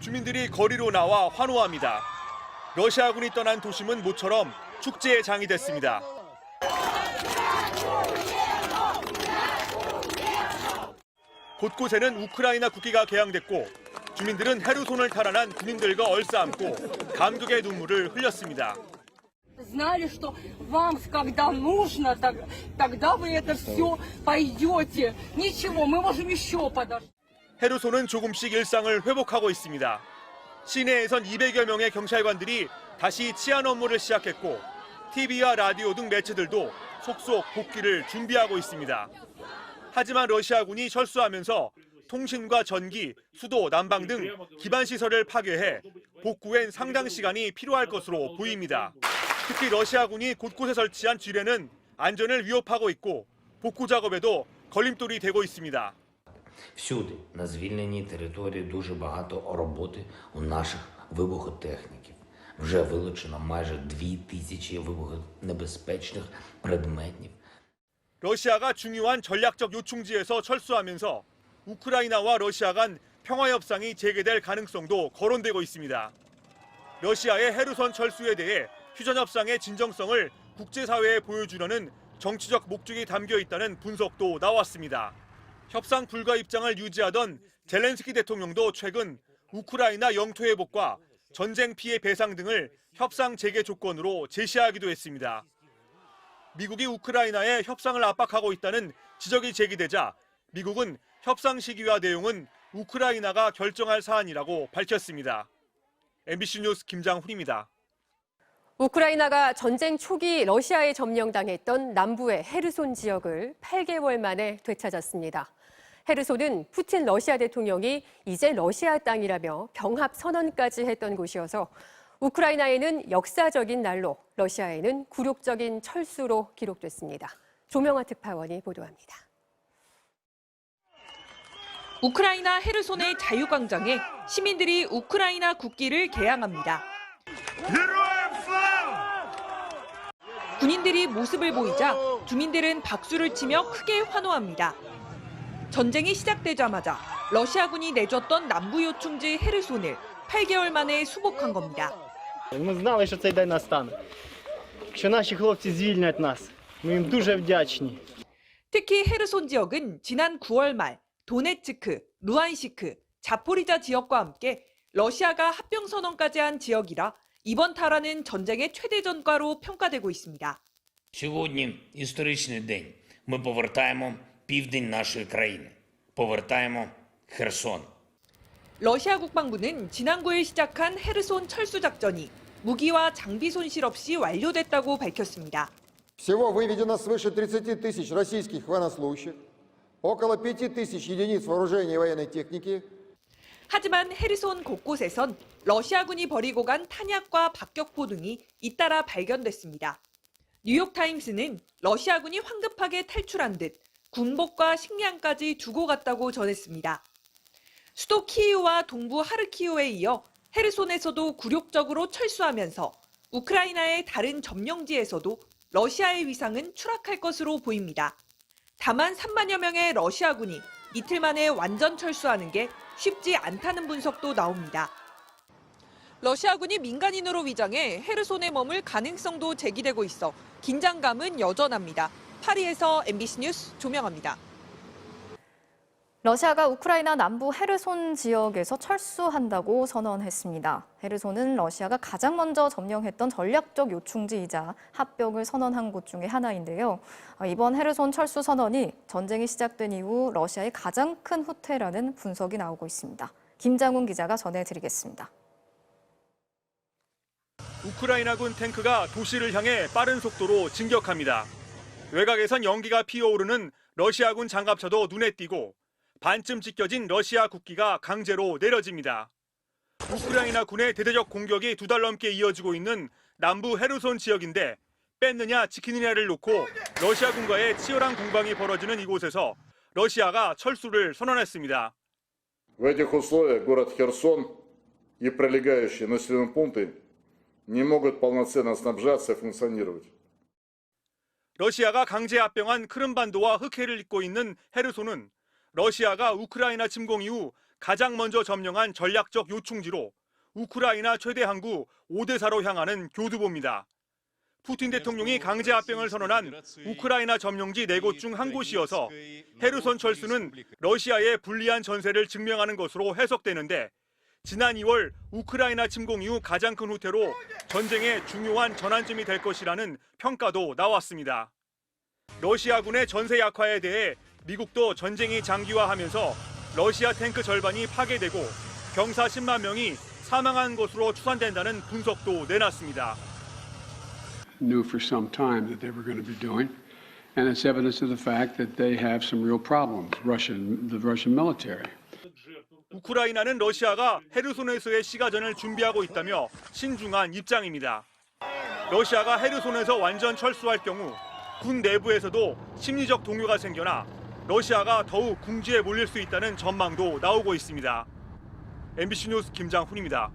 주민들이 거리로 나와 환호합니다. 러시아군이 떠난 도심은 모처럼 축제의 장이 됐습니다. 곳곳에는 우크라이나 국기가 개양됐고 주민들은 헤르손을 탈환한 군인들과 얼싸안고 감격의 눈물을 흘렸습니다. Знали, что вам, когда нужно, тогда вы это все пойдете. Ничего, мы можем еще подождать. 헤르손은 조금씩 일상을 회복하고 있습니다. 시내에선 200여 명의 경찰관들이 다시 치안 업무를 시작했고 TV와 라디오 등 매체들도 속속 복귀를 준비하고 있습니다. 하지만 러시아군이 철수하면서 통신과 전기, 수도, 난방 등 기반 시설을 파괴해 복구엔 상당 시간이 필요할 것으로 보입니다. 특히 러시아군이 곳곳에 설치한 지뢰는 안전을 위협하고 있고 복구 작업에도 걸림돌이 되고 있습니다. Всюди на звільненій території дуже багато роботи у наших вибухотехніків. Вже вилучено майже 2000 вибухонебезпечних предметів. 러시아가 중요한 전략적 요충지에서 철수하면서 우크라이나와 러시아 간 평화 협상이 재개될 가능성도 거론되고 있습니다. 러시아의 헤르손 철수에 대해 휴전 협상의 진정성을 국제사회에 보여주려는 정치적 목적이 담겨 있다는 분석도 나왔습니다. 협상 불가 입장을 유지하던 젤렌스키 대통령도 최근 우크라이나 영토 회복과 전쟁 피해 배상 등을 협상 재개 조건으로 제시하기도 했습니다. 미국이 우크라이나에 협상을 압박하고 있다는 지적이 제기되자 미국은 협상 시기와 내용은 우크라이나가 결정할 사안이라고 밝혔습니다. MBC 뉴스 김장훈입니다. 우크라이나가 전쟁 초기 러시아에 점령당했던 남부의 헤르손 지역을 8개월 만에 되찾았습니다. 헤르손은 푸틴 러시아 대통령이 이제 러시아 땅이라며 병합 선언까지 했던 곳이어서 우크라이나에는 역사적인 날로, 러시아에는 굴욕적인 철수로 기록됐습니다. 조명아 특파원이 보도합니다. 우크라이나 헤르손의 자유광장에 시민들이 우크라이나 국기를 개양합니다. 군인들이 모습을 보이자 주민들은 박수를 치며 크게 환호합니다. 전쟁이 시작되자마자 러시아군이 내줬던 남부 요충지 헤르손을 8개월 만에 수복한 겁니다. Ми знали, що цей день настане. Що наші хлопці звільнять нас. Ми їм дуже вдячні. 특히 헤르손 지역은 지난 9월 말 도네츠크, 루안시크, 자포리자 지역과 함께 러시아가 합병 선언까지 한 지역이라 이번 탈환은 전쟁의 최대 전과로 평가되고 있습니다. Сьогодні історичний день. Ми повертаємо південь нашої країни. повертаємо Херсон. 러시아 국방부는 지난 9일 시작한 헤르손 철수 작전이 무기와 장비 손실 없이 완료됐다고 밝혔습니다. Всего выведено свыше 30 тысяч российских военнослужащих, около 5 тысяч единиц вооружения и военной техники. 하지만 헤르손 곳곳에선 러시아군이 버리고 간 탄약과 박격포 등이 잇따라 발견됐습니다. 뉴욕타임스는 러시아군이 황급하게 탈출한 듯 군복과 식량까지 두고 갔다고 전했습니다. 수도 키이우와 동부 하르키우에 이어 헤르손에서도 굴욕적으로 철수하면서 우크라이나의 다른 점령지에서도 러시아의 위상은 추락할 것으로 보입니다. 다만 3만여 명의 러시아군이 이틀 만에 완전 철수하는 게 쉽지 않다는 분석도 나옵니다. 러시아군이 민간인으로 위장해 헤르손에 머물 가능성도 제기되고 있어 긴장감은 여전합니다. 파리에서 MBC 뉴스 조명합니다. 러시아가 우크라이나 남부 헤르손 지역에서 철수한다고 선언했습니다. 헤르손은 러시아가 가장 먼저 점령했던 전략적 요충지이자 합병을 선언한 곳 중에 하나인데요. 이번 헤르손 철수 선언이 전쟁이 시작된 이후 러시아의 가장 큰 후퇴라는 분석이 나오고 있습니다. 김장훈 기자가 전해드리겠습니다. 우크라이나군 탱크가 도시를 향해 빠른 속도로 진격합니다. 외곽에선 연기가 피어오르는 러시아군 장갑차도 눈에 띄고 반쯤 찢겨진 러시아 국기가 강제로 내려집니다. 우크라이나 군의 대대적 공격이 2달 넘게 이어지고 있는 남부 헤르손 지역인데 뺐느냐 지키느냐를 놓고 러시아군과의 치열한 공방이 벌어지는 이곳에서 러시아가 철수를 선언했습니다. В этих условиях город Херсон и прилегающие населенные пункты не могут полноценно снабжаться и функционировать. 러시아가 강제 합병한 크림반도와 흑해를 잇고 있는 헤르손은 러시아가 우크라이나 침공 이후 가장 먼저 점령한 전략적 요충지로 우크라이나 최대 항구 오데사로 향하는 교두보입니다. 푸틴 대통령이 강제 합병을 선언한 우크라이나 점령지 4곳 중 한 곳이어서 헤르손 철수는 러시아의 불리한 전세를 증명하는 것으로 해석되는데 지난 2월 우크라이나 침공 이후 가장 큰 후퇴로 전쟁의 중요한 전환점이 될 것이라는 평가도 나왔습니다. 러시아군의 전세 약화에 대해 미국도 전쟁이 장기화하면서 러시아 탱크 절반이 파괴되고 병사 10만 명이 사망한 것으로 추산된다는 분석도 내놨습니다. Knew for some time that they were going to be doing, and it's evidence of the fact that they have some real problems, the Russian military. 우크라이나는 러시아가 헤르손에서의 시가전을 준비하고 있다며 신중한 입장입니다. 러시아가 헤르손에서 완전 철수할 경우 군 내부에서도 심리적 동요가 생겨나 러시아가 더욱 궁지에 몰릴 수 있다는 전망도 나오고 있습니다. MBC 뉴스 김장훈입니다.